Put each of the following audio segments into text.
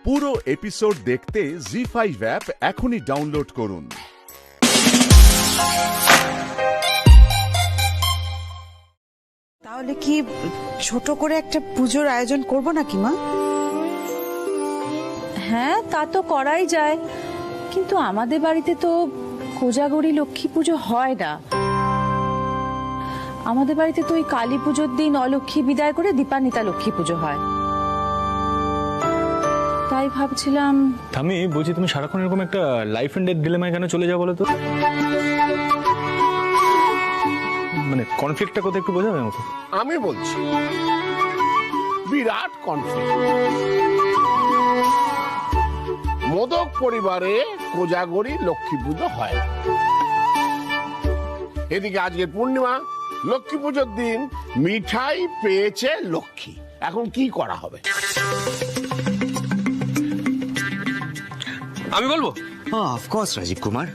পুরো এপিসোড দেখতে জি5 অ্যাপ এখনই ডাউনলোড করুন। তাহলে কি ছোট করে একটা পুজোর আয়োজন করব নাকি মা? হ্যাঁ, তা তো করাই যায়, কিন্তু আমাদের বাড়িতে তো কোজাগরি লক্ষ্মী পুজো হয় না। আমাদের বাড়িতে তো ওই কালী পুজোর দিন অলক্ষ্মী বিদায় করে দীপান্বিতা লক্ষ্মী পুজো হয়। তাই ভাবছিলাম। আমি বলছি, তুমি সারাক্ষণ এরকম একটা লাইফ এন্ড ডেথ ডিলেমায় কেন চলে যাও বলো তো? মানে কনফ্লিক্টটা কোথায় একটু বোঝাবে আমাকে? আমি বলছি বিরাট কনফ্লিক্ট। মোদক পরিবারে কোজাগরি লক্ষ্মী পুজো হয়, এদিকে আজকে পূর্ণিমা, লক্ষ্মী পুজোর দিন মিঠাই পেয়েছে লক্ষ্মী। এখন কি করা হবে? আমি বলবো। অফকোর্স রাজীব কুমার,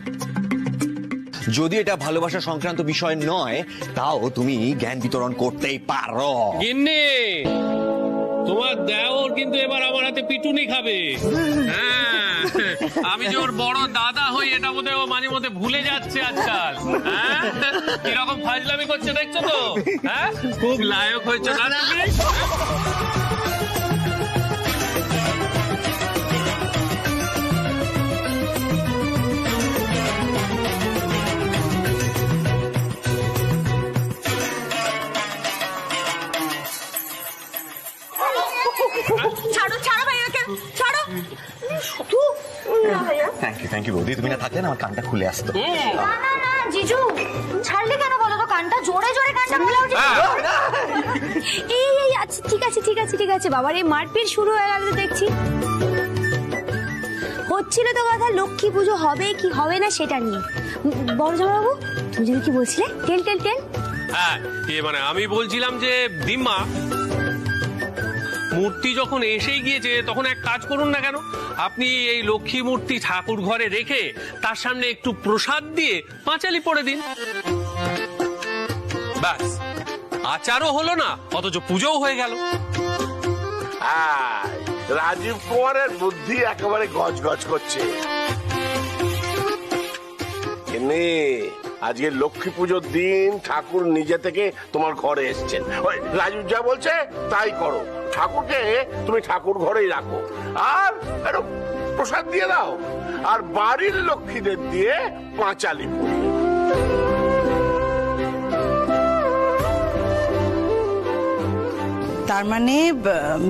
যদি এটা ভালোবাসা সংক্রান্ত বিষয় নয়, তাও তুমি জ্ঞান বিতরণ করতেই পারো। গিন্নি, তোমার দেওর কিন্তু এবার আমার হাতে পিটুনি খাবে। হ্যাঁ, আমি যে ওর বড় দাদা হই এটা বোধহয় ও মাঝে মধ্যে ভুলে যাচ্ছে আজকাল। হ্যাঁ, কিরকম ফাজলামি করছে দেখছো তো? হ্যাঁ, খুব লায়ক হয়েছে না তুমি? ছাড়ো ছাড়ো ভাইয়াকে, ছাড়ো। থ্যাংক ইউ বৌদি, তুমি না থাকলে না আমার কানটা খুলে আসতো। না না না জিজু, ছাড়লে কেন বলো তো? কানটা জোরে জোরে কানটা খুলে উঠে। এই এই আচ্ছা, ঠিক আছে বাবার এই মারপিট শুরু হয়ে গেল দেখছি। হচ্ছিল তো কথা লক্ষ্মী পুজো হবে কি হবে না সেটা নিয়ে। বড় জামাইবাবু, তুমি যদি কি বলছিলে? টেল টেল টেল। হ্যাঁ, মানে আমি বলছিলাম যে দিম্মা, মূর্তি যখন এসেই গিয়েছে তখন এক কাজ করুন না কেন, আপনি এই লক্ষ্মী মূর্তি ঠাকুর ঘরে রেখে তার সামনে একটু প্রসাদ দিয়ে পাঁচালি পড়ে দিন। ব্যাস, আচারও হলো না, অথচ পুজোও হয়ে গেল। রাজীব কুমারের বুদ্ধি একেবারে গজ করছে। আজকে লক্ষ্মী পুজোর দিন ঠাকুর নিজে থেকে তোমার ঘরে এসছেন, রাজীব যা বলছে তাই করো। ঠাকুরকে তুমি ঠাকুর ঘরেই রাখো আর প্রসাদ দিয়ে দাও, আর বাড়ির লক্ষ্মীদের দিয়ে পাঁচালি পড়িয়ে। তার মানে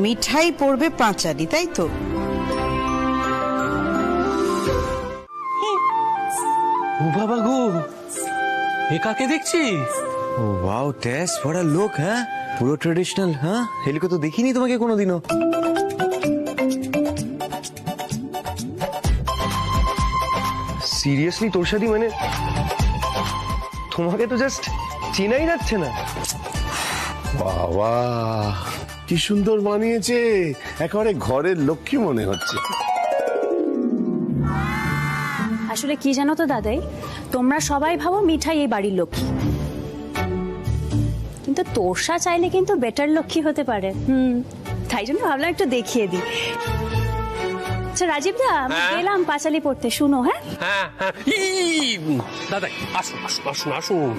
মিঠাই পড়বে পাঁচালি, তাই তো? ও বাবা গো, এ কাকে দেখছি? ও ওয়াও, টেস্ট বড় লোক। হ্যাঁ, পুরো ট্রেডিশনাল। হ্যাঁ, হেলিকো তো দেখিনি তোমাকে কোনোদিনও। সিরিয়াসলি তোর সাথে? মানে তোমাকে তো জাস্ট চেনাই যাচ্ছে না। বাবা, কি সুন্দর বানিয়েছে, একেবারে ঘরের লক্ষ্মী মনে হচ্ছে। আসলে কি জানো তো দাদাই, তোমরা সবাই ভাবো মিঠাই এই বাড়ির লক্ষ্মী, কিন্তু তোরসা চাইলে কিন্তু বেটার লক্ষ্মী হতে পারে। তাই জন্য ভাবলাম একটু দেখিয়ে দিই। আচ্ছা রাজীব দা, আমি গেলাম পাঁচালি পড়তে, শুনো। হ্যাঁ হ্যাঁ হ্যাঁ, দাদা আসুন আসুন আসুন আসুন।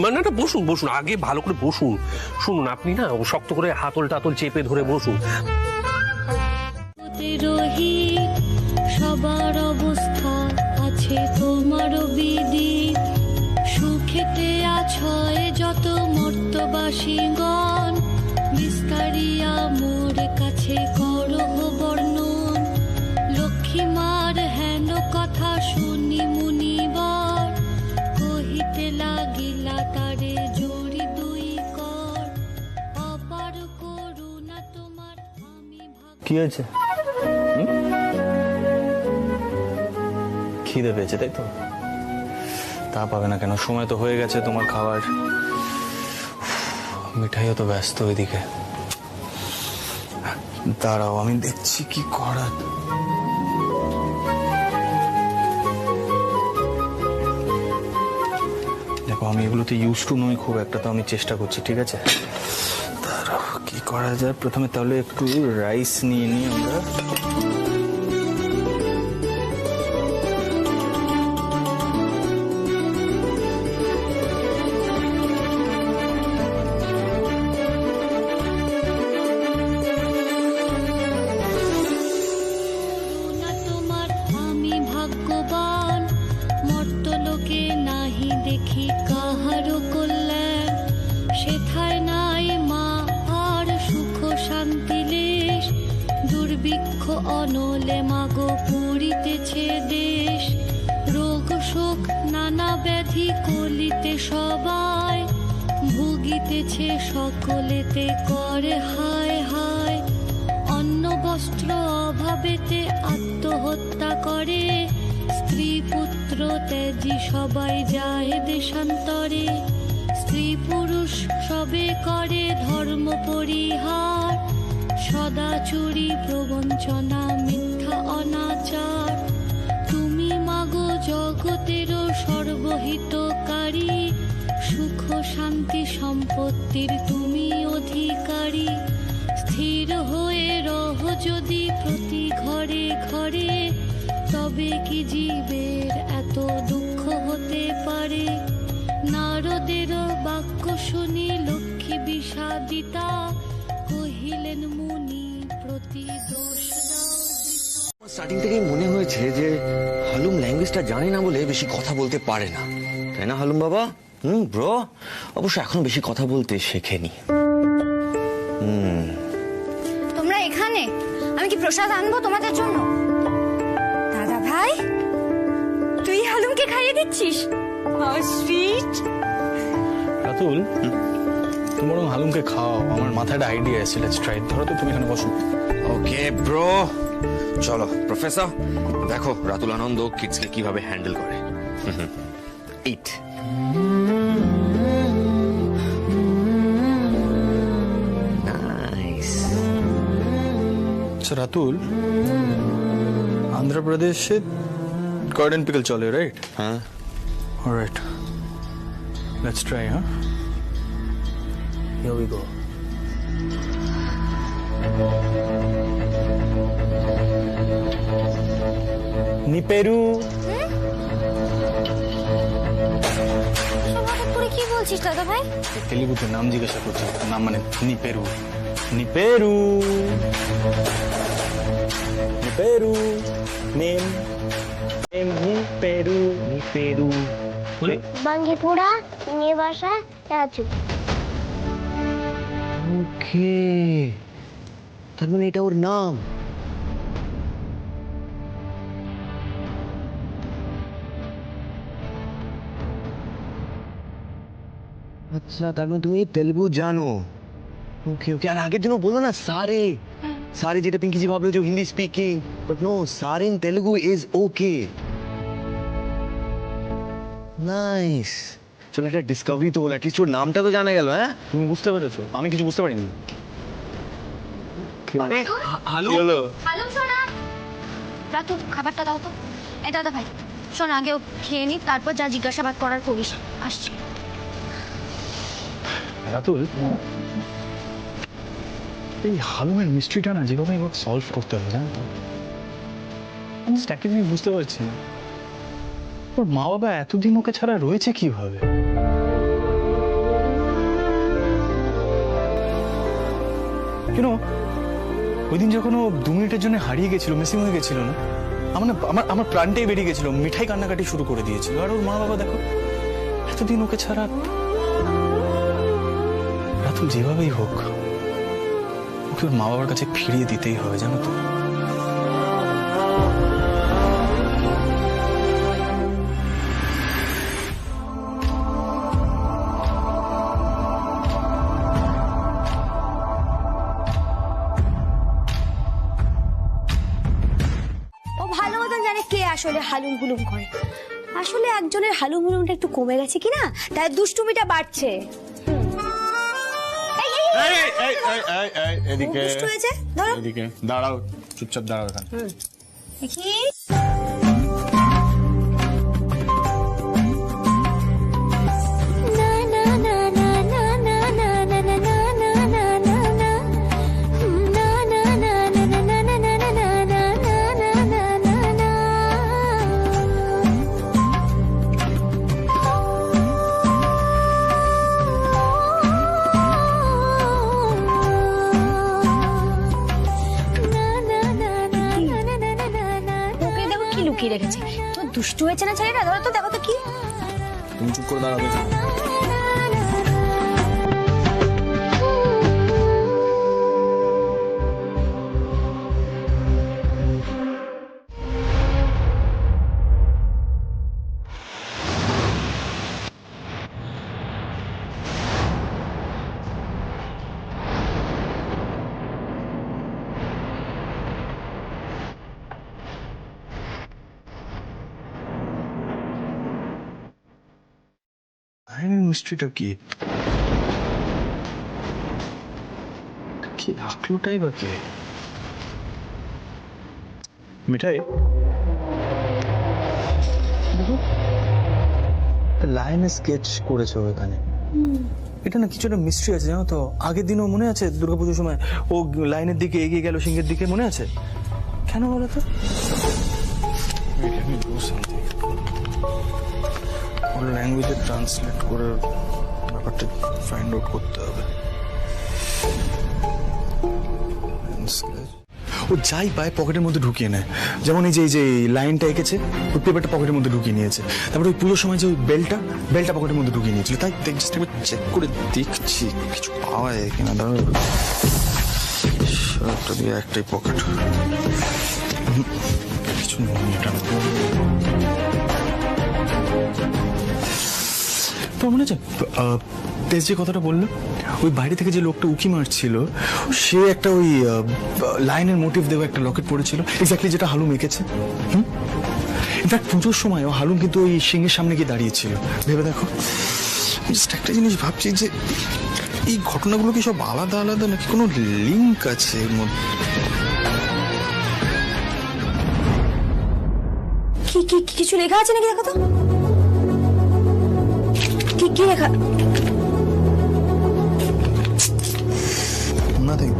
মানে না, বসুন আগে, ভালো করে বসুন। শুনুন, আপনি না শক্ত করে হাতল টাতল চেপে ধরে বসুন। সবার অবস্থা আছে তোমারও বিধি, সুখেতে আছয় যত মর্তবাসীগণ, বিস্তারিয়া মোর কাছে করহ বর্ণন, লক্ষ্মী মার হেন কথা শুনি মুনিবার, কহিতে লাগিলা তারে জড়ি দুই কর, অপার করুণা তোমার আমি ভাব। কি হয়েছে? খিদে পেয়েছে তাই তো? তা পাবে না কেন, সময় তো হয়ে গেছে তোমার খাবার। মিঠাইও তো ব্যস্ত ওইদিকে। দাঁড়াও, আমি দেখছি কি করার। দেখো, আমি এগুলোতে ইউজ টু নই খুব একটা, তো আমি চেষ্টা করছি, ঠিক আছে? দাঁড়াও, কি করা যায় প্রথমে? তাহলে একটু রাইস নিয়ে নিই আমরা। দুর্ভিক্ষ অনলে মাগো পুরিতেছে দেশ, রোগ শোক নানা ব্যাধি কলিতে সবাই, ভুগিতেছে সকলেতে করে হায় হায়, অন্ন বস্ত্র অভাবেতে আত্মহত্যা করে, স্ত্রী পুত্র ত্যাজি সবাই যায় দেশান্তরে, স্ত্রী পুরুষ সবে করে ধর্ম পরিহার, সদা চুরি প্রবঞ্চনা মিথ্যা অনাচার, তুমি মাগো জগতেরও সর্বহিতকারী, সুখ শান্তি সম্পত্তির তুমি অধিকারী, স্থির হয়ে রহ যদি প্রতি ঘরে ঘরে, তবে কি জীবের এত দুঃখ হতে পারে, নারদের বাক্য শুনি লক্ষ্মী বিষাদিতা, কহিলেন মুনি প্রতি দোষ দাও দিতা। স্টার্টিং থেকেই মনে হয়েছে যে হালুম ল্যাঙ্গুয়েজটা জানে না বলে বেশি কথা বলতে পারে না, তাই না হালুম বাবা? ব্রো অবশ্য এখনো বেশি কথা বলতে শেখেনি। তোমরা এখানে? আমি কি প্রসাদ আনবো তোমাদের জন্য? দাদা ভাই, তুই হালুমকে খাইয়ে দিচ্ছিস? How sweet. রাতুল, তুমি বরং হালুমকে খাও, আমার মাথায় একটা আইডিয়া এসেছে। Let's try. ধরো তো, তুমি এখানে বসো। ওকে ব্রো, চলো। প্রফেসর দেখো রাতুল আনন্দ কিডসকে কিভাবে হ্যান্ডেল করে। ইট। নাইস। আচ্ছা রাতুল, আন্ধ্রপ্রদেশে গার্ডেন পিকল চলে, রাইট? হ্যাঁ। Alright, let's try. হ্যাঁ, হিয়ার উই গো। নিপেরু। করে কি বলছিস দাদা ভাই? তেলুগুতে নাম জিজ্ঞাসা করছি, নাম মানে নিপেরু। নিপেরু, নিপেরু, নেম নেম নিপেরু, নিপেরু। বাঙ্গিপুরা নিবাসা রাজু। ওকে, তার মানে এটা ওর নাম। আচ্ছা, তার মানে তুমি তেলুগু জানো। ওকে ওকে, আর আগের জন্য বলো না সারে। সারে যেটা পিঙ্কিজি ভাবলো যে হিন্দি স্পিকিং, বাট নো, সারে in Telugu is okay. Nice. চলো একটা ডিসকভারি তো হলো, অ্যাটলিস্ট ওর নামটা তো জানা গেল। হ্যাঁ, তুমি বুঝতে পেরেছো? আমি কিছু বুঝতে পারিনি। হ্যালো হালুম শোনা, রাতু খাবারটা দাও তো। এই দাদা ভাই শোন, আগেও খেয়ে নি, তারপর যা জিজ্ঞাসাবাদ করার করিস। আসছি। রাতুল, এই হালুমের মিস্ট্রিটা না যেভাবে সলভ করতে হবে, জানো তো? আমি একটা জিনিস বুঝতে পারছি না, ওর মা বাবা এতদিন ওকে ছাড়া রয়েছে কিভাবে? কেন ওই দিন যখন ও 2 মিনিটের জন্য হারিয়ে গেছিল, মিসিং হয়ে গেছিল না, আমার প্রাণটাই বেরিয়ে গেছিল, মিঠাই কান্নাকাটি শুরু করে দিয়েছিল। আর ওর মা বাবা দেখো এতদিন ওকে ছাড়া। রাতুল, যেভাবেই হোক ওকে ওর মা বাবার কাছে ফিরিয়ে দিতেই হবে, জানো তো? ও ভালো মতন জানে কে আসলে হালুম হুলুম করে। আসলে একজনের হালুম হুলুমটা একটু কমে গেছে কিনা, তাই দুষ্টুমিটা বাড়ছে। এদিকে দুষ্টু হয়েছে, ধরো। এদিকে দাঁড়াও, চুপচাপ দাঁড়াও এখানে। দেখি লুকিয়ে রেখেছে। তো দুষ্টু হয়েছে না ছেলেটা, ধরো তো, দেখো তো কি। তুমি চুপ করে দাঁড়াবে। মিস্ট্রিটা কি? কি রাখলোটাই বা কে? মিঠাই দেখো, লাইনে স্কেচ করেছো এখানে। এটা না কিছু একটা মিস্ট্রি আছে জানো তো। আগের দিনও মনে আছে দুর্গাপুজোর সময় ও লাইনের দিকে এগিয়ে গেল, সিংহের দিকে, মনে আছে? কেন বলো তো? ওর ল্যাঙ্গুয়েজে ট্রান্সলেট করে ব্যাপারটা ফাইন্ড আউট করতে হবে। ও যাই পায় পকেটের মধ্যে ঢুকিয়ে নেয়। যেমন এই যে লাইনটা এঁকেছে, ওই পেপারটা পকেটের মধ্যে ঢুকিয়ে নিয়েছে। তারপরে ওই পুজোর সময় যে ওই বেলটা পকেটের মধ্যে ঢুকিয়ে নিয়েছিল। তাই জাস্ট একবার চেক করে দেখছি কিছু পাওয়া যায় কিনা। দাঁড়াও, শার্টটা দিয়ে একটাই পকেট, কিছু নেই এটা। তো মনে আছে তেজ যে কথাটা বললো, ওই বাইরে থেকে যে লোকটা উকি মারছিল সে একটা ওই লাইনের মোটিভ দেওয়া একটা লকেট পড়েছিল, এক্স্যাক্টলি যেটা হালুম এঁকেছে। ইনফ্যাক্ট পুজোর সময়ও হালুম কিন্তু ওই সিংহের সামনে গিয়ে দাঁড়িয়েছিল। ভেবে দেখো, জাস্ট একটা জিনিস ভাবছি যে এই ঘটনাগুলো কি সব আলাদা আলাদা নাকি কোনো লিঙ্ক আছে এর মধ্যে? কিছু লেখা আছে নাকি দেখো তো। কি লেখা? নাথিং,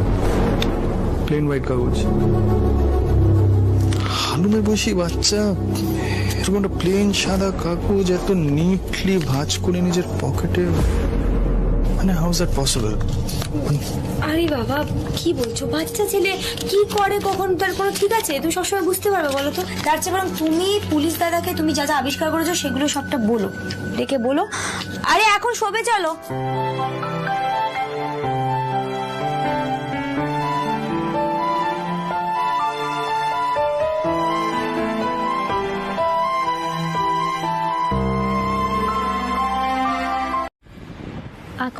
প্লেন হোয়াইট কাগজ। হালুমের বয়সী বাচ্চা এরকম একটা প্লেন সাদা কাগজ এত নিটলি ভাঁজ করে নিজের পকেটে, মানে হাউ ইজ দ্যাট পসিবল? আরে বাবা কি বলছো, বাচ্চা ছেলে কি করে কখন তার কোনো ঠিক আছে তুমি সবসময় বুঝতে পারবে বলো তো? তার চেয়ে বরং তুমি পুলিশ দাদাকে তুমি যা যা আবিষ্কার করেছো সেগুলো সবটা বলো, ডেকে বলো। আরে এখন শোবে চলো।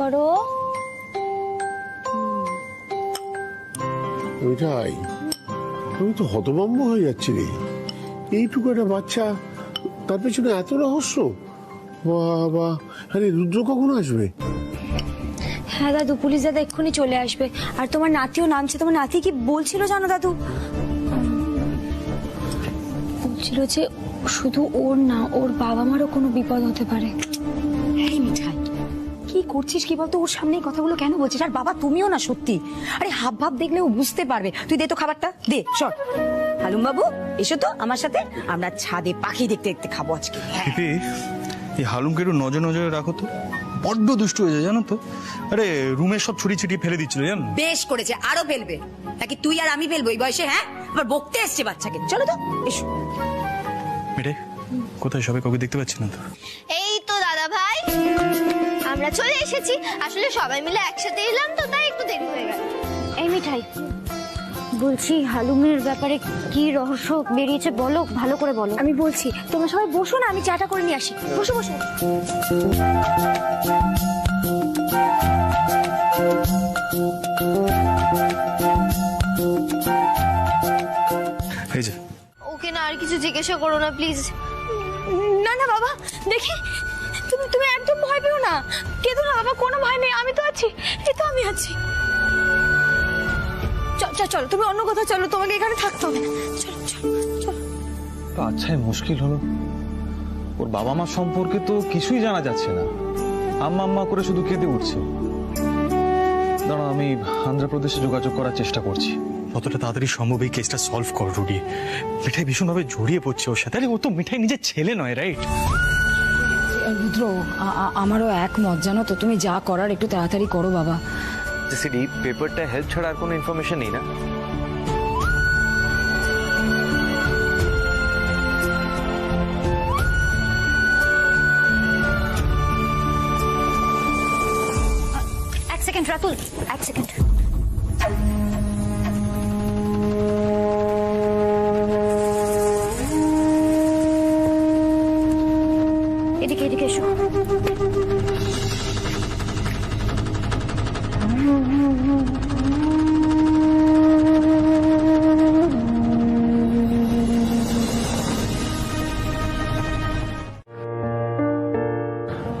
করো মিঠাই, আমি তো হতভম্ব হয়ে যাচ্ছি রে। এইটুকু একটা বাচ্চা, তার পেছনে এত রহস্য। বাবা, আরে রুদ্র কখন আসবে? হ্যাঁ দাদু, পুলিশ দাদা এক্ষুনি চলে আসবে। আর তোমার নাতিও নামছে। তোমার নাতি কি বলছিল জানো দাদু? বলছিল যে শুধু ওর না, ওর বাবা মারও কোনো বিপদ হতে পারে। এই মিঠাই, কি করছিস কি বলতো? ওর সামনে কথাগুলো কেন বলছিস? আর বাবা তুমিও না সত্যি, আরে হাব ভাব দেখলে ও বুঝতে পারবে। তুই দে তো খাবারটা দে। সর হালুম বাবু, এসো তো আমার সাথে, আমরা ছাদে পাখি দেখতে দেখতে খাবো আজকে। এই হালুমকে একটু নজরে রাখো তো, বড্ড দুষ্টু হয়ে যায় জানো তো। আরে রুমের সব ছুরি ছিটিয়ে ফেলে দিচ্ছিল জানো। বেশ করেছে, আরো ফেলবে নাকি? তুই আর আমি ফেলবো এই বয়সে? হ্যাঁ, আবার বকতে এসছে বাচ্চাকে। চলো তো, এসো। মেটে কোথায় সবাই? কাউকে দেখতে পাচ্ছি না তো। এই তো দাদা ভাই, আমরা চলে এসেছি। আসলে সবাই মিলে একসাথে এলাম তো, তাই একটু দেরি হয়ে গেল। এই মিঠাই, বলছি হালুমের ব্যাপারে কি রহস্য বেরিয়েছে বলো, ভালো করে বলো। আমি বলছি, তোমরা সবাই বসো না, আমি চাটা করে নিয়ে আসি। বসো বসো। এই যে ওকে না আর কিছু জিজ্ঞাসা করো না প্লিজ। না না বাবা, দেখি তুমি একদম ভয় পেও না, কেঁদো না বাবা, কোনো ভয় নেই, আমি তো আছি, এই তো আমি আছি। চলো তুমি অন্য কোথাও চলো, তোমাকে এখানে থাকতে হবে না। চলো চলো চলো। তো আচ্ছা, মুশকিল হলো, ওর বাবা মা সম্পর্কে তো কিছুই জানা যাচ্ছে না, আম্মা আম্মা করে শুধু কেঁদে উঠছে। দাঁড়া, আমি আন্ধ্রপ্রদেশে যোগাযোগ করার চেষ্টা করছি। যতটা তাড়াতাড়ি সম্ভব এই কেসটা সলভ কর রুডি। মিঠাই ভীষণভাবে জড়িয়ে পড়ছে ওর সাথে। আরে ও তো মিঠাই নিজের ছেলে নয়, রাইট? রুদ্র, আমারও একমত জানো তো। তুমি যা করার একটু তাড়াতাড়ি করো বাবা। সিডি পেপারটা হেল্প ছাড়া আর কোনো ইনফরমেশন নেই না? এক সেকেন্ড রাতুল, এক সেকেন্ড। এদিকে এদিকে এসো।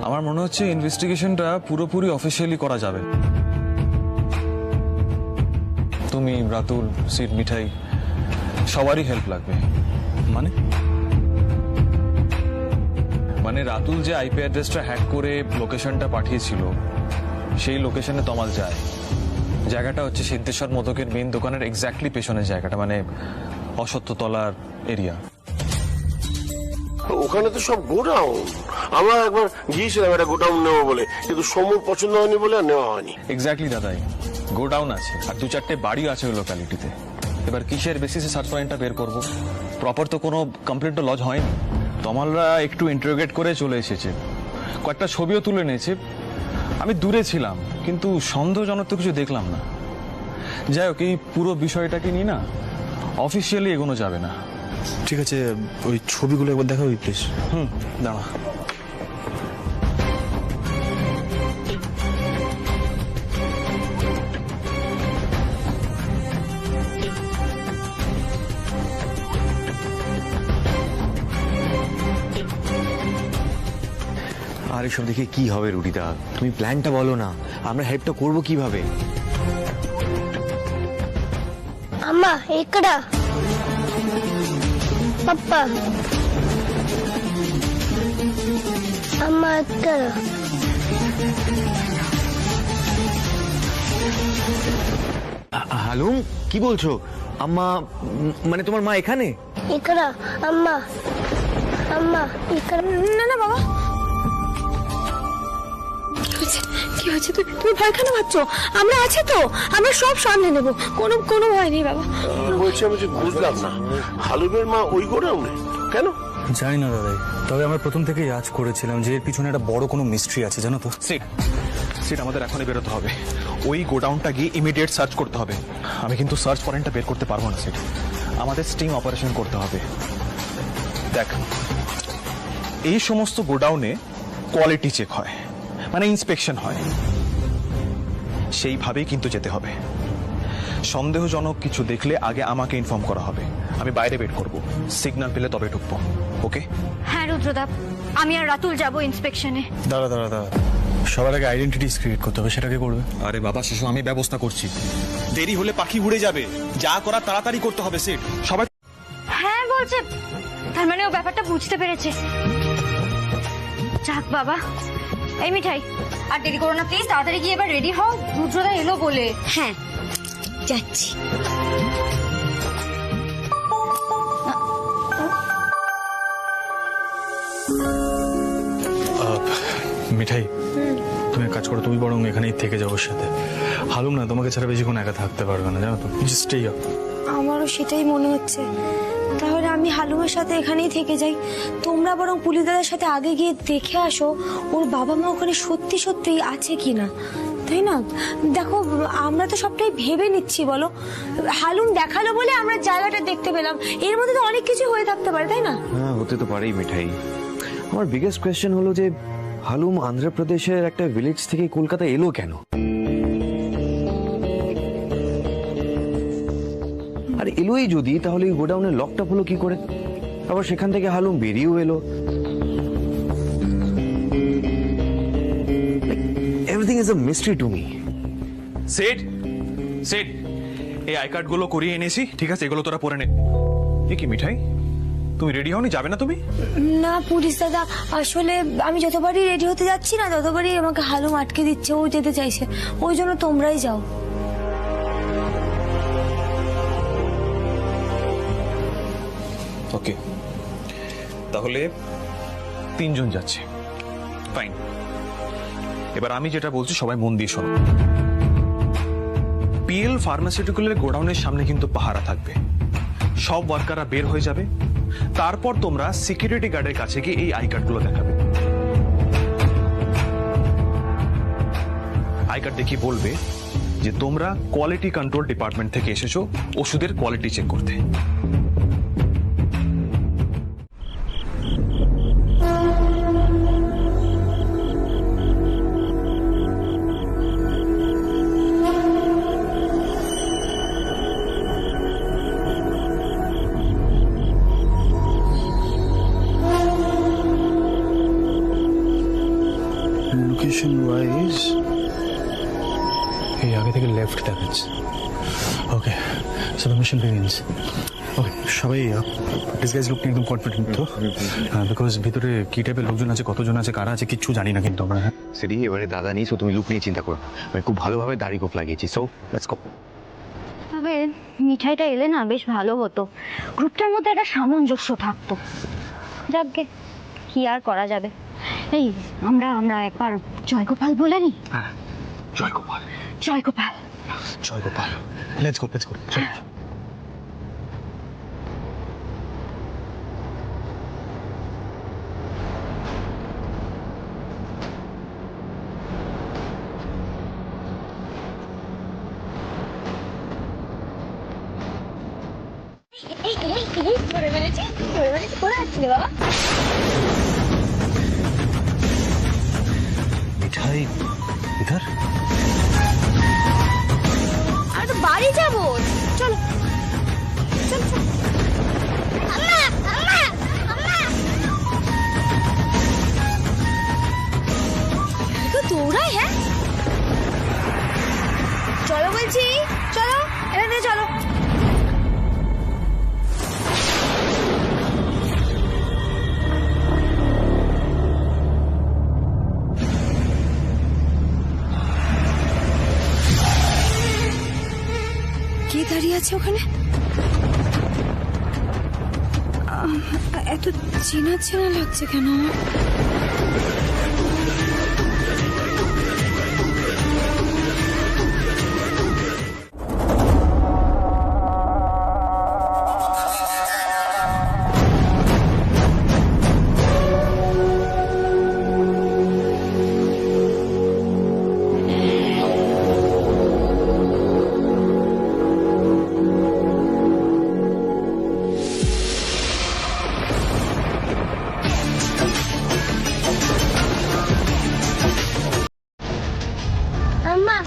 আমার মনে হচ্ছে ইনভেস্টিগেশনটা পুরোপুরি অফিসিয়ালি করা যাবে। তুমি, রাতুল, সিড, মিঠাই সবারই হেল্প লাগবে। মানে মানে রাতুল যে আইপি অ্যাড্রেসটা হ্যাক করে লোকেশনটা পাঠিয়েছিল, সেই লোকেশনে তমাল যায়। জায়গাটা হচ্ছে সিদ্ধেশ্বর মোদকের মেইন দোকানের এক্স্যাক্টলি পেছনের জায়গাটা, মানে অসত্যতলার এরিয়া। ওখানে তো সব গোডাউন। আমরা একবার গিয়েছিলাম একটা গোডাউন নেবো বলে, কিন্তু সমুর পছন্দ হয়নি বলে আর নেওয়া হয়নি। এক্স্যাক্টলি দাদাই, গোডাউন আছে আর 2-4টে বাড়ি আছে ওই লোকালিটিতে। এবার কিসের বেসিসে সার্চ ওয়ারেন্টটা বের করবো? প্রপার তো কোনো কমপ্লেন্ট তো লজ হয়নি। তমালরা একটু ইন্টারোগেট করে চলে এসেছে, কয়েকটা ছবিও তুলে নিয়েছে। আমি দূরে ছিলাম, কিন্তু সন্দেহজনক তো কিছু দেখলাম না। যাই হোক, এই পুরো বিষয়টাকে নিয়ে না অফিসিয়ালি এগোনো যাবে না। ঠিক আছে, ওই ছবিগুলো একবার দেখাবি প্লিজ। দাঁড়া। আর এসব দেখে কি হবে রুটিদা? তুমি প্ল্যানটা বলো না, আমরা হেল্পটা করবো কিভাবে? అమ్మా ఇక్కడ పప్పా అమ్మ ఇక్కడ হালুম, কি বলছো? আম্মা মানে তোমার মা এখানে? ఇక్కడ అమ్మా అమ్మా ఇక్కడ না না বাবা, কি হয়েছে? তুমি ভয় কেন পাচ্ছ? আমরা আছি তো, আমরা সব সামলে নেবো, কোনো কোনো ভয় নেই বাবা। বলছি আমি যে বুঝলাম না, হালুমের মা ওই গোডাউনে কেন? জানি না দাদাই, তবে আমরা প্রথম থেকেই আজ করেছিলাম যে এর পিছনে একটা বড় কোনো মিস্ট্রি আছে, জানো তো? সিট আমাদের এখনই বেরোতে হবে। ওই গোডাউনটা গিয়ে ইমিডিয়েট সার্চ করতে হবে। আমি কিন্তু সার্চ ওয়ারেন্টটা বের করতে পারবো না সিট, আমাদের স্টিং অপারেশন করতে হবে। দেখ, এই সমস্ত গোডাউনে কোয়ালিটি চেক হয়, মানে ইন্সপেকশন হয়, সেইভাবেই কিন্তু যেতে হবে। সন্দেহজনক কিছু দেখলে আগে আমাকে ইনফর্ম করা হবে, আমি বাইরে ওয়েট করব, সিগন্যাল পেলে তবে ঢুকবো। ওকে? হ্যাঁ রুদ্রদা, আমি আর রাতুল যাব ইন্সপেকশনে। দাঁড়া দাঁড়া দাঁড়া, সবার আগে আইডেন্টিটি ক্রিয়েট করতে হবে, সেটাকে করবে? আরে বাবা, শেষ আমি ব্যবস্থা করছি। দেরি হলে পাখি উড়ে যাবে, যা করার তাড়াতাড়ি করতে হবে সেট। সবাই হ্যাঁ বলছে, তার মানে ও ব্যাপারটা বুঝতে পেরেছে। যাক বাবা। এই মিঠাই, আর দেরি করো না প্লিজ, তাড়াতাড়ি গিয়ে এবার রেডি হও, রুদ্রদা এলো বলে। হ্যাঁ যাচ্ছি। মিঠাই, তুমি এক কাজ করো, তুমি বরং এখানেই থেকে যাও ওর সাথে। হালুম না তোমাকে ছাড়া বেশিক্ষণ একা থাকতে পারবে না, জানো তো? Just stay up. আমারও সেটাই মনে হচ্ছে, তাহলে আমি হালুমের সাথে এখানেই থেকে যাই। তোমরা বরং পুলিশ দাদার সাথে আগে গিয়ে দেখে আসো ওর বাবা মা ওখানে সত্যি সত্যি আছে কিনা, তাই না? দেখো, আমরা তো সবটাই ভেবে নিচ্ছি, বলো? হালুম দেখালো বলে আমরা জায়গাটা দেখতে পেলাম, এর মধ্যে তো অনেক কিছু হয়ে থাকতে পারে, তাই না? হ্যাঁ, হতে তো পারেই মিঠাই। আমার বিগেস্ট কোয়েশ্চেন হলো যে হালুম অন্ধ্রপ্রদেশের একটা ভিলেজ থেকে কলকাতা এলো কেন? আর এলোই যদি, তাহলে এই গোডাউনের লকটা হলো কি করে? আবার সেখান থেকে হালুম বেরিয়েও এলো। Everything is a mystery to me. Set set, এই আই কার্ড গুলো করিয়ে এনেছি, ঠিক আছে? এগুলো তোরা পরে নে। এ কি মিঠাই, তুমি রেডি হওনি? যাবে না তুমি? না পুলিশ দাদা, আসলে আমি যতবারই রেডি হতে যাচ্ছি না, ততবারই আমাকে হালুম আটকে দিচ্ছে, ও যেতে চাইছে, ওই জন্য তোমরাই যাও। ওকে, তাহলে 3 জন যাচ্ছে, ফাইন। এবার আমি যেটা বলছি সবাই মন দিয়ে শোনো। পিএল ফার্মাসিউটিক্যালের গোডাউনের সামনে কিন্তু পাহারা থাকবে, সব ওয়ার্কাররা বের হয়ে যাবে, তারপর তোমরা সিকিউরিটি গার্ডের কাছে গিয়ে এই আই কার্ডগুলো দেখাবে। আই কার্ড দেখিয়ে বলবে যে তোমরা কোয়ালিটি কন্ট্রোল ডিপার্টমেন্ট থেকে এসেছো ওষুধের কোয়ালিটি চেক করতে। লোকেশন ওয়াইজ এই আগে থেকে লেফট দেখাচ্ছে। ওকে, সো দ্য মিশন বিগিনস। ওকে, সবাই ডিসগাইজ লুক একদম কনফিডেন্ট তো? বিকজ ভিতরে কি টাইপের লোকজন আছে, কতজন আছে, কারা আছে, কিচ্ছু জানি না কিন্তু আমরা। হ্যাঁ সেটি এবারে দাদা নেই, সো তুমি লুক নিয়ে চিন্তা করো। আমি খুব ভালোভাবে দাড়ি গোপ লাগিয়েছি, সো লেটস গো। তবে মিঠাইটা এলে না বেশ ভালো হতো, গ্রুপটার মধ্যে একটা সামঞ্জস্য থাকতো। যাকগে, কি আর করা যাবে। এই আমরা আমরা একবার জয়গোপাল বলে নি। হ্যাঁ, Joygopal, Joygopal, Joygopal, let's go, let's go. ধরে ফেলেছি, করে আসছি রে বাবা। মিঠাই ইধার? আর তো বাড়ি যাবো, চলো চল চল। আম্মা আম্মা আম্মা, তো দৌড়ায়। হ্যাঁ চলো বলছি, চলো এখানে চলো। কে দাঁড়িয়ে আছে ওখানে? এত চেনা চেনা লাগছে কেন আমার? আম্মা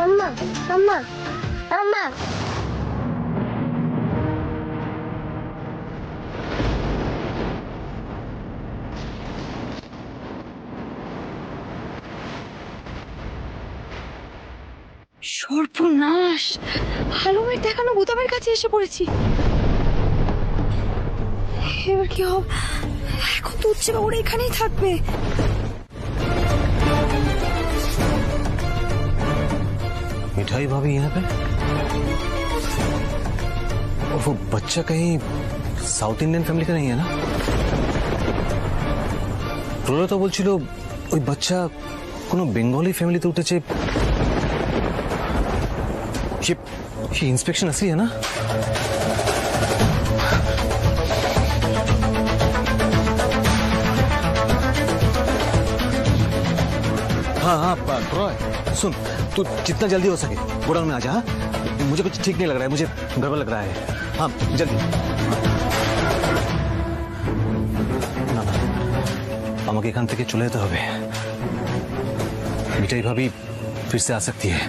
আম্মা আম্মা আম্মা, সর্বনাশ, হালুমের দেখানো বুতামের কাছে এসে পড়েছি। এবার কি হবে? এখন তো উঠছে বা ওরা এখানেই থাকবে। मिठाई भाभी यहाँ पे? और वो बच्चा कहीं साउथ इंडियन फैमिली का नहीं है ना? প্রলয় তো বলছিল ওই বাচ্চা কোনো বেঙ্গলি ফ্যামিলিতে উঠেছে। ये इंस्पेक्शन असली है ना? हाँ हाँ प्रॉय, सुन, तू जितना जल्दी हो सके गोडाउन में आ जा। हाँ? मुझे कुछ ठीक नहीं लग रहा है, मुझे गड़बड़ लग रहा है। हाँ जल्दी। না না, আমাকে এখান থেকে চলে যেতে হবে। মিঠাই ভাবি फिर से आ सकती है।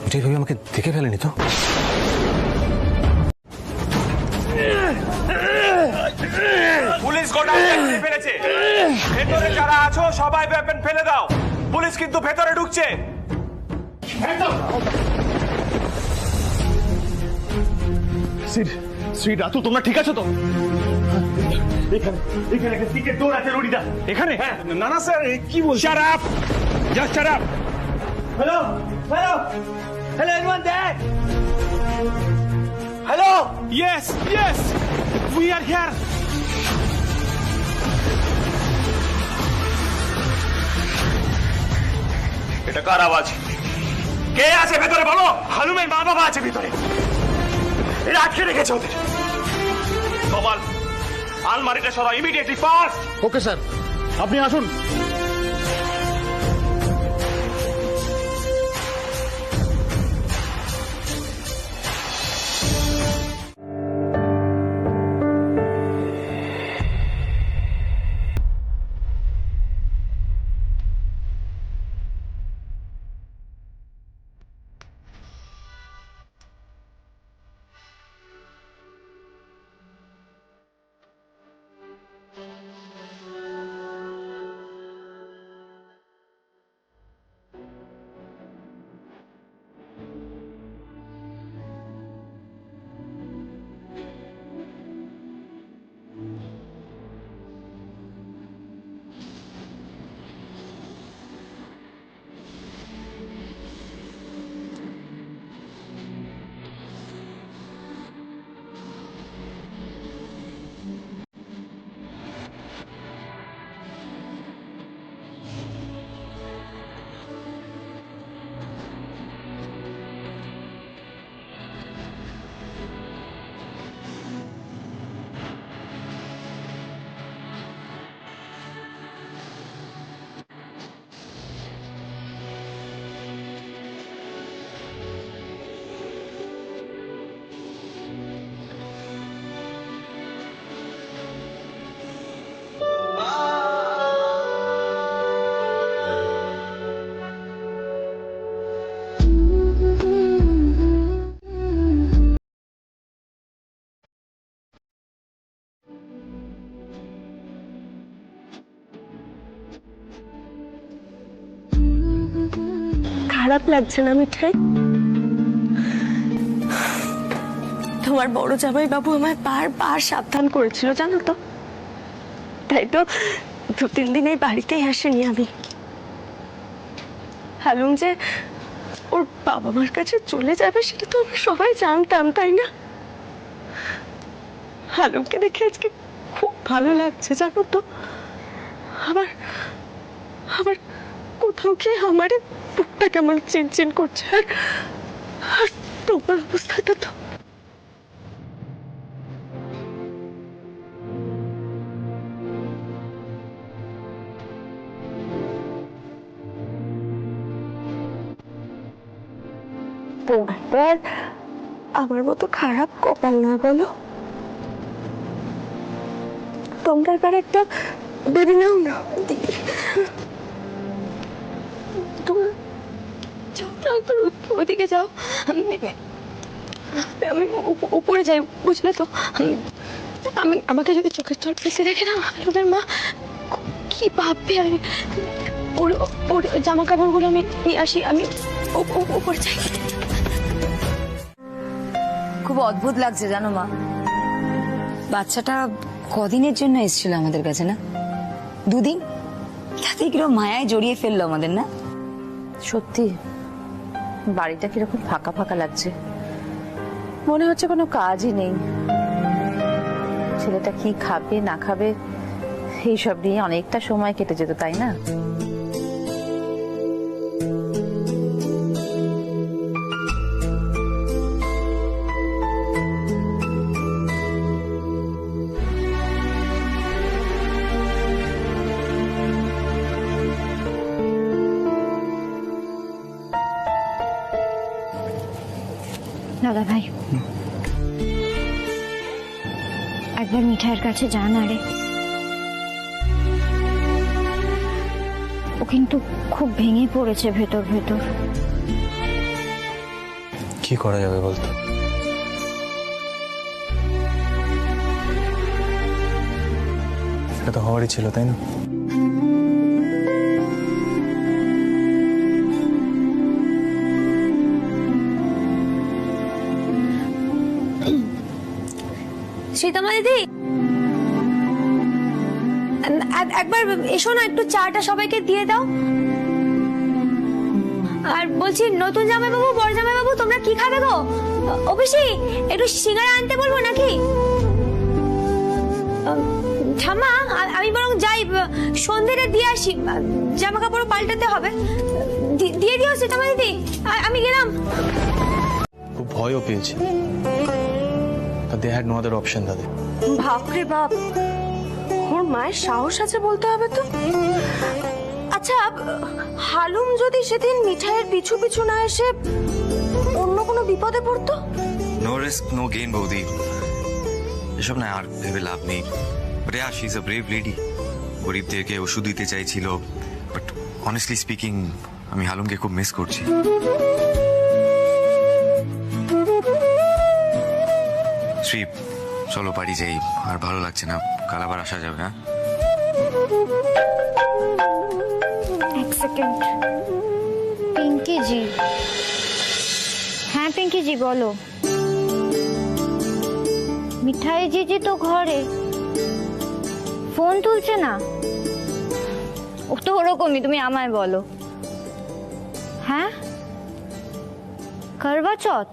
মিঠাই ভাবি আমাকে দেখে ফেলেনি তো? পুলিশ গোডাউনে ফেলেছে। ভেতরে যারা আছো সবাই ওয়েপন ফেলে দাও, পুলিশ কিন্তু ভেতরে ঢুকছে। শ্রী রাতু, তোমরা ঠিক আছো তো? এখানে এখানে একটা টিকেট ডোর আছে লড়িদা। এখানে? হ্যাঁ। না না স্যার, কি বলছেন? Shut up, just shut up. Hello hello hello, anyone there? Hello, yes yes, we are here. এটা কার আওয়াজ? কে আছে ভেতরে বলো? হালুমের মা বাবা আছে ভিতরে, এরা আটকে রেখেছে ওদের। কমাল, আলমারিটা সরাও ইমিডিয়েটলি, ফাস্ট। ওকে স্যার, আপনি আসুন। খারাপ লাগছে না মিঠাই? তোমার বড় জামাই বাবু আমায় বারবার সাবধান করেছিল জানো তো, তাই তো 2-3 দিন এই বাড়িতেই আসেনি আমি। হালুম যে ওর বাবা মার কাছে চলে যাবে সেটা তো আমরা সবাই জানতাম, তাই না? হালুমকে দেখে আজকে খুব ভালো লাগছে জানো তো। আবার কোথাও গিয়ে আমার বুকটা কেমন চিনচিন করছে। আর তোমার অবস্থাটা তো তোমার আমার মতো খারাপ কপাল না বলো। তোমরা এবার একটা বেবি নাও না। তোমার ওদিকে যাও, আমি উপরে যাই বুঝলে তো। আমাকে যদি চোখের জল ফেসে রেখে না হালুমের মা কি ভাববে। আমি ওর জামা কাপড়গুলো আমি নিয়ে আসি, আমি উপরে যাই। খুব অদ্ভুত লাগছে জানো মা, বাচ্চাটা কদিনের জন্য এসেছিল আমাদের কাছে না, 2 দিন, তাতে কিরকম মায়ায় জড়িয়ে ফেললো আমাদের না। সত্যি বাড়িটা কিরকম ফাঁকা ফাঁকা লাগছে, মনে হচ্ছে কোনো কাজই নেই। ছেলেটা কি খাবে না খাবে এইসব নিয়ে অনেকটা সময় কেটে যেত, তাই না? দাদা ভাই, একবার মিঠাইয়ের কাছে যান। আরে ও কিন্তু খুব ভেঙে পড়েছে ভেতর ভেতর। কি করা যাবে বলতো? এটা তো হওয়ারই ছিল, তাই না? সীতামা দিদি, একবার এসো না, একটু চাটা সবাইকে দিয়ে দাও। আর বলছি নতুন জামাই বাবু, বড় জামাই বাবু, তোমরা কি খাবে গো? অফিসি একটু সিঙ্গারা আনতে বলবো নাকি? ঠাম্মা আমি বরং যাই, সন্ধ্যেটা দিয়ে আসি, জামা কাপড় পাল্টাতে হবে। দিয়ে দিও সীতামা দিদি, আমি গেলাম। খুব ভয়ও পেয়েছি, they had no other option দাদা। বাপরে বাপ, ওর মায়ের সাহস আছে বলতে হবে তো। আচ্ছা, হালুম যদি সেদিন মিঠাইয়ের পিছু পিছু না এসে অন্য কোনো বিপদে পড়তো? নো রিস্ক নো গেইন বৌদি, এসব না আর ভেবে লাভ নেই। But yeah, she is a brave lady. গরিবদেরকে ওষুধ দিতে চাইছিল, বাট অনেস্টলি স্পিকিং আমি হালুমকে খুব মিস করছি। শ্রী, চলো বাড়ি যাই, আর ভালো লাগছে না, কাল আবার আসা যাবে। হ্যাঁ, এক সেকেন্ড। পিঙ্কি জি, হ্যাঁ পিঙ্কি জি বলো। মিঠাই জি তো ঘরে, ফোন তুলছে না। ও তো ওরকমই, তুমি আমায় বলো। হ্যাঁ, করবা চৌথ?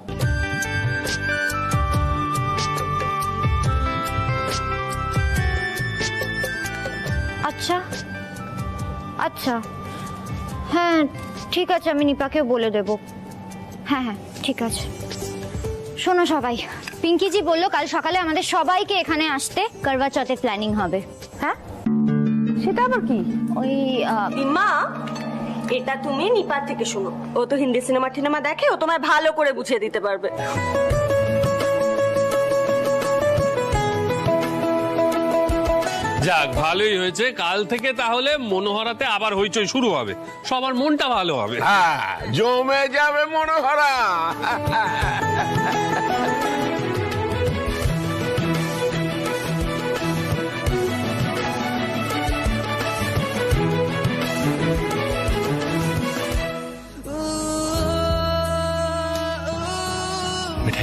আচ্ছা আচ্ছা, হ্যাঁ ঠিক আছে, আমি নিপাকেও বলে দেব। হ্যাঁ হ্যাঁ ঠিক আছে। শোনো সবাই, পিঙ্কি জি বললো কাল সকালে আমাদের সবাইকে এখানে আসতে, করবা চৌথের প্ল্যানিং হবে। হ্যাঁ, সেটা আবার কি? ওই মা, এটা তুমি নিপার থেকে শোনো, ও তো হিন্দি সিনেমা দেখে, ও তোমায় ভালো করে বুঝিয়ে দিতে পারবে। যাক, ভালোই হয়েছে। কাল থেকে তাহলে মনোহরাতে আবার হইচই শুরু হবে, সবার মনটা ভালো হবে। হ্যাঁ, জমে যাবে মনোহরা।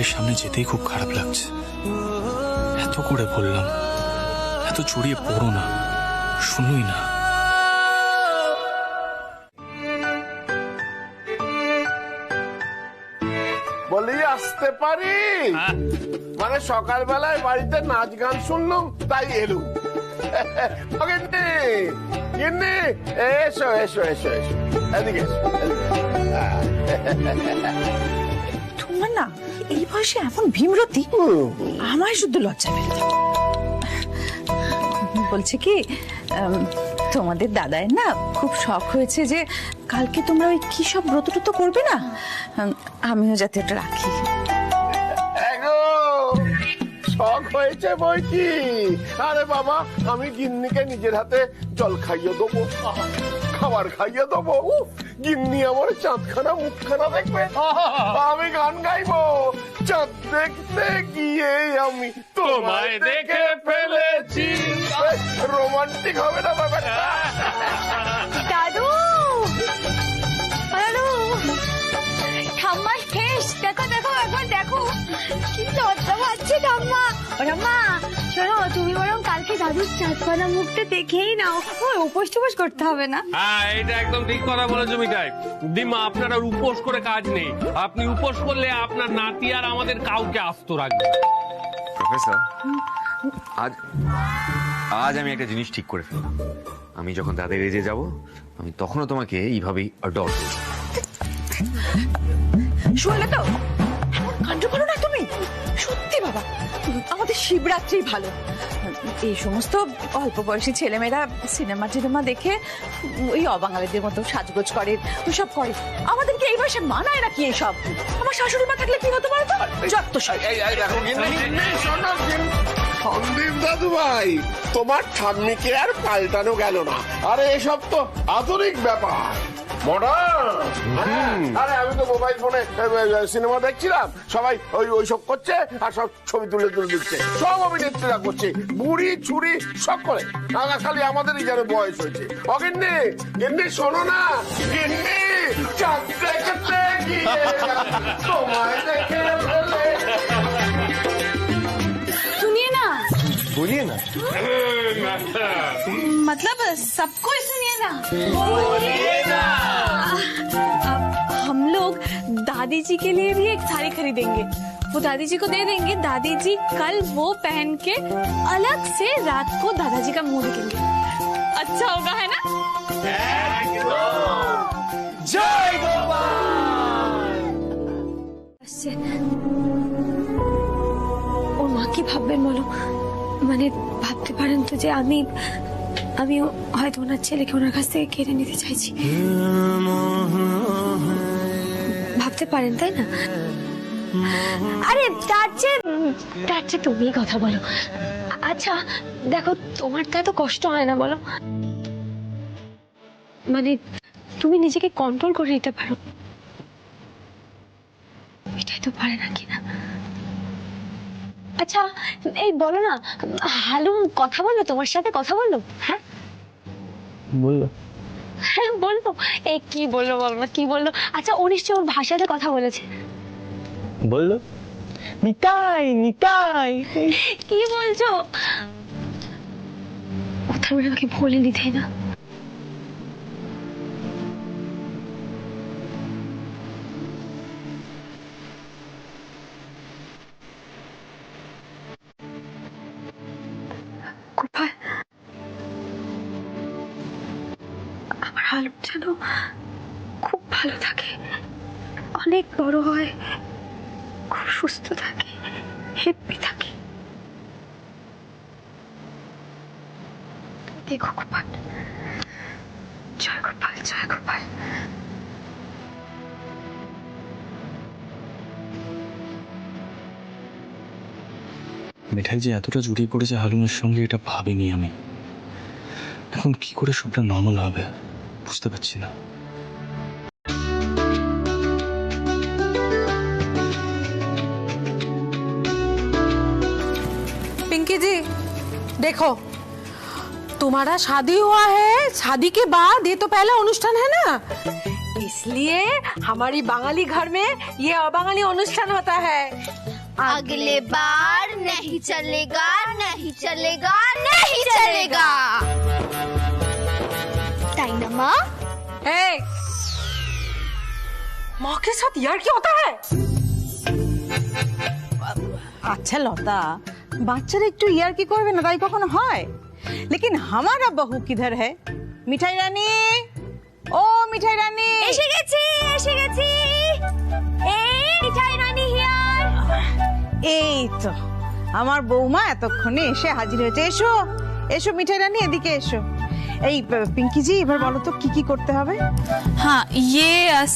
মিঠাইয়ের সামনে যেতেই খুব খারাপ লাগছে। এত করে বললাম, এত জড়িয়ে পড়ো না, শুনুই না। বলি আসতে পারি? মানে সকালবেলায় বাড়িতে নাচ গান শুনলাম তাই এলুম। গিন্নি, এসো এসো এসো এসো, এদিকে এসো। তোমার না এই বয়সে এমন ভীমরতি, আমায় শুধু লজ্জা পেলে। বলছে কি, তোমাদের দাদায়ের না খুব শখ হয়েছে যে কালকে তোমরা ওই কি সব ব্রত টত করবে না, আমিও যাতে ওটা রাখি। শখ হয়েছে বই কি? আরে বাবা, আমি গিন্নিকে নিজের হাতে জল খাইয়ে দেবো, খাবার খাইয়ে দেবো। গিন্নি আমার চাঁদখানা মুখখানা দেখবে, আমি গান গাইবো। চাঁদ দেখতে গিয়ে আমি তোমায় দেখে ফেলেছি। রোমান্টিক হবে না ব্যাপারটা? দাদু, দাদু, ঠাম্মার ফেস দেখো, দেখো একবার দেখো, কি লজ্জা পাচ্ছে ঠাম্মা। ঠাম্মা শোনো, তুমি বরং কালকে দাদুর চাঁদপানা মুখটা দেখেই নাও, উপোস টুপোস করতে হবে না। হ্যাঁ, এটা একদম ঠিক কথা বলেছো মিঠাই। দিমা, আপনার আর উপোস করে কাজ নেই। আপনি উপোস করলে আপনার নাতি আর আমাদের কাউকে আস্ত রাখবে। প্রফেসর, আজ আমি একটা জিনিস ঠিক করে ফেললাম। আমি যখন দাদের এজে যাব, আমি তখনও তোমাকে এইভাবেই অ্যাডপ্ট করব। শুনলে তো, এমন কাণ্ড করো না তুমি। সত্যি বাবা, আমাদের শিবরাত্রি ভালো। এই সমস্ত অল্প বয়সী ছেলেমেয়েরা সিনেমা টিনেমা দেখে ওই অবাঙালিদের মতো সাজগোজ করে, ওইসব করে। আমাদেরকে এই বয়সে মানায় নাকি এইসব? আমার শাশুড়ি মা থাকলে কি হতো বলতো? যত সন্দীপ দাদু ভাই, তোমার ঠাম্মিকে আর পাল্টানো গেল না। আরে এসব তো আধুনিক ব্যাপার, মডার্ন। আরে আমি তো মোবাইল ফোনে সিনেমা দেখছিলাম, সবাই ওইসব করছে আর সব ছবি তুলে তুলে দিচ্ছে, সব অভিনেত্রীরা করছে, বুড়ি ছুরি সব করে। খালি আমাদেরই যেন বয়স হয়েছে। অগিন্নি, গিন্নি শোনো না, গিন্নি চাঁদ দেখতে গিয়ে তোমায় দেখে ফেলে। सुनिए ना, बोलिए ना। मतलब सबको सुनिए ना। हम लोग दादी जी के लिए भी एक साड़ी खरीदेंगे, वो दादी जी को दे देंगे। दादी जी कल वो पहन के अलग से रात को दादाजी का मुंह देखेंगे। अच्छा होगा, है ना? जय गोपाल। ওর মা কি ভাববেন বলো? মানে ভাবতে পারেন তো যে আমি হয়তো ওনার ছেলেকে ওনার কাছ থেকে কেড়ে নিতে চাইছি। ভাবতে পারেন, তাই না? আরে তার চেয়ে তুমি কথা বলো। আচ্ছা দেখো, তোমার তো এত কষ্ট হয় না বলো? মানে তুমি নিজেকে কন্ট্রোল করে নিতে পারো, এটাই তো পারে না কিনা। আচ্ছা এই বলো না, হালুম কথা বললো তোমার সাথে? কথা বললো? হ্যাঁ বললো। হ্যাঁ বললো। এই কি বললো বলো না, কি বললো? আচ্ছা ও নিশ্চয়ই ওর ভাষাতে কথা বলেছে। বললো নিতাই নিতাই। কি বলছো? ও তার মানে আমাকে বলেনি, তাই না? গোপাল, আমার হালুম যেন খুব ভালো থাকে, অনেক বড় হয়, খুব সুস্থ থাকে, হেপি থাকে। দেখো গোপাল, জয় গোপাল, জয় গোপাল। মিঠাই যে এতটা জড়িয়ে পড়েছে হালুমের সঙ্গে, এটা ভাবিনি আমি। এখন কি করে সবটা নর্মাল হবে বুঝতে পারছি না। पिंकी जी देखो, तुम्हारा शादी हुआ है, शादी के बाद ये तो पहला अनुष्ठान है ना, इसलिए हमारी बंगाली घर में ये अबंगाली अनुष्ठान होता है। अगले बार नहीं चलेगा, नहीं चलेगा, नहीं चलेगा। ताई ना माँ? माँ के साथ यार क्या होता है? अच्छा लता, বাচ্চারা একটু ইয়ার কি করবে না, তাই কখনো হয়? लेकिन हमारा बहू किधर है? মিঠাই রানী, ও মিঠাই রানী, এসে গেছি, এসে গেছি। এই মিঠাই রানী হিয়ার। এই তো আমার বৌমা এতক্ষণে এসে হাজির হয়েছে। এসো এসো মিঠাই রানী, এদিকে এসো। এই পিঙ্কি জি, এবার বলো তো কি কি করতে হবে? हाँ, ये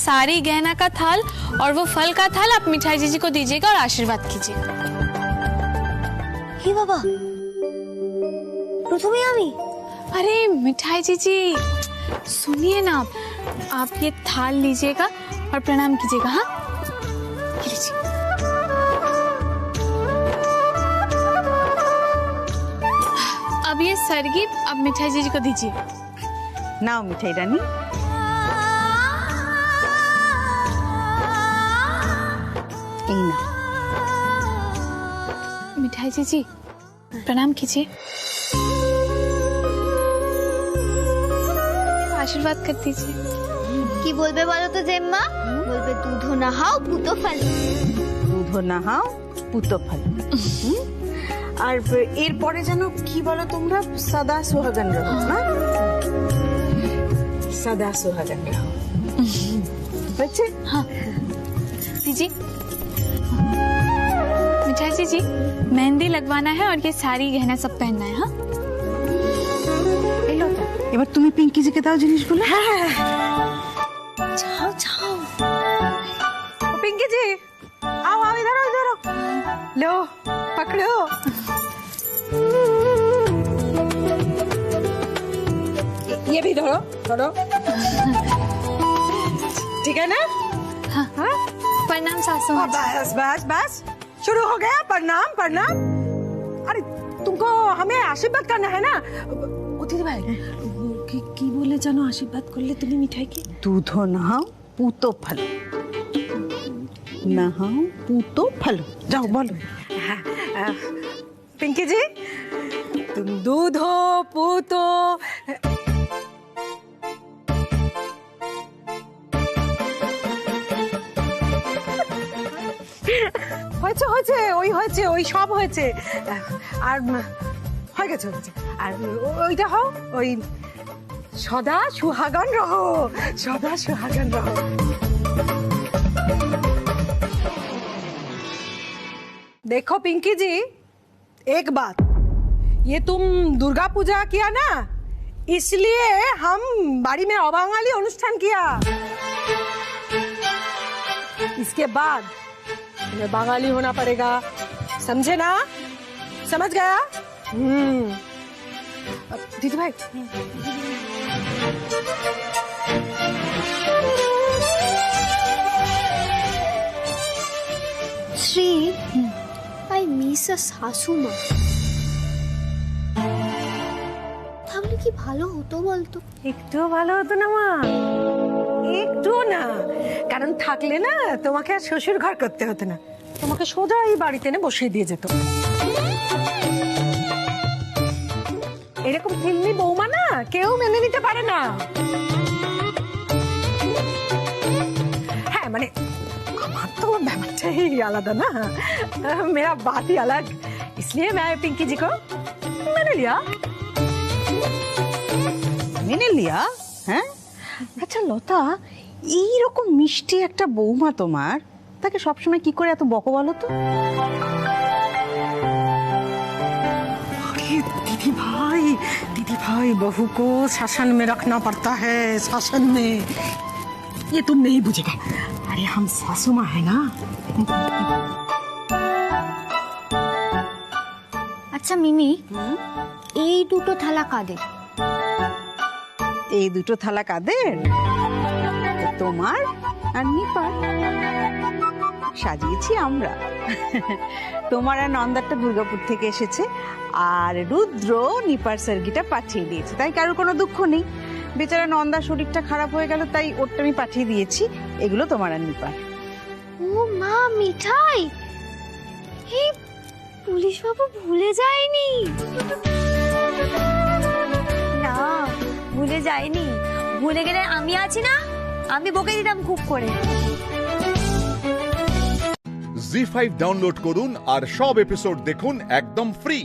सारी गहना का थाल और वो फल का थाल आप मिठाई जीजी को दीजिएगा और आशीर्वाद कीजिएगा। হে বাবা, প্রথমে আমি? अरे मिठाई जीजी सुनिए ना, आप ये थाल लीजिएगा और प्रणाम कीजिएगा। हाँ, लीजिए। अब ये सरगी आप मिठाई जीजी को दीजिए। নাও মিঠাই রানী। এই না, मिठाई जीजी प्रणाम कीजिए, आशीर्वाद कर दीजिए। কি বলবে বলো তো জেম্মা? বলবে দুধও না হাও পুতো ফল। দুধ না হাও পুতো ফল। আর এরপরে যেন কি বলো তোমরা? সদা সুহাগন রহো না? সদা সুহাগন রহো। बच्चे? हाँ दीजिए। मिठाई जीजी मेहंदी लगवाना है और ये सारी गहना सब पहनना है। हाँ, এবার তুমি পিঙ্কি জিকে দাও জিনিসগুলো। जाओ जाओ। पिंकी जी आओ आओ, इधर आओ, इधर आओ। लो पकड़ो। ये भी धरो धरो। ठीक है ना? हाँ हाँ, प्रणाम सासू माँ। बस बस बस, शुरू हो गया। प्रणाम प्रणाम। अरे तुमको हमें आशीर्वाद करना है ना। दीदी भाई কি বলে জানো আশীর্বাদ করলে তুমি মিঠাইকে? দুধ নাও পুতো ফল, নাও পুতো ফল। যাও বলো। পিঙ্কি জি, तुम दूध हो पूतो। হয়েছে হয়েছে, ওই হয়েছে, ওই সব হয়েছে। আর হয়ে গেছে হয়েছে। আর ওইটা হও, ওই সদা सुहागन रहो, सदा सुहागन रहो। देखो पिंकी जी, एक बात, ये तुम दुर्गा पूजा किया ना, इसलिए हम बाड़ी में अबांगाली अनुष्ठान किया। इसके बाद तुम्हें बांगाली होना पड़ेगा, समझे ना? समझ गया? दीदी भाई শ্রী, আই মিস আ শাশুমা। তাহলে কি ভালো হতো বলতো? একটু ভালো হতো না মা, একটু না। কারণ থাকলে না তোমাকে আর শ্বশুর ঘর করতে হতো না, তোমাকে সোজা এই বাড়িতে এনে বসিয়ে দিয়ে যেত। এরকম ফিল্মি বৌমা না কেউ মেনে নিতে পারে না। হ্যাঁ মানে আমার তো ব্যাপারটাই আলাদা না, मेरा बात ही अलग, इसलिए मैं पिंकी जी को मैंने लिया। মেনে লিয়া? হ্যাঁ আচ্ছা লতা, এইরকম মিষ্টি একটা বৌমা তোমার, তাকে সবসময় কি করে এত বকো বলো তো? दीदी भाई बहू को शासन में रखना पड़ता है, शासन में। ये तुम नहीं बुझेगा। अरे हम सासू माँ है ना। আচ্ছা মিমি, এই দুটো থালা কাদের? এই দুটো থালা কাদের? তোমার আর নিপার। সাজিয়েছি আমরা। তোমার আর নন্দারটা দুর্গাপুর থেকে এসেছে, আর রুদ্র নিপার সার্গিটা পাঠিয়ে দিয়েছে, তাই কারোর কোনো দুঃখ নেই। বেচারা নন্দার শরীরটা খারাপ হয়ে গেল, তাই ওরটা আমি পাঠিয়ে দিয়েছি। এগুলো তোমার আর নিপার। ও মা, মিঠাই এই পুলিশ বাবু ভুলে যায়নি। না ভুলে যায়নি, ভুলে গেলে আমি আছি না, আমি বকে দিতাম খুব করে। জি5 ডাউনলোড করুন আর সব এপিসোড দেখুন একদম ফ্রি।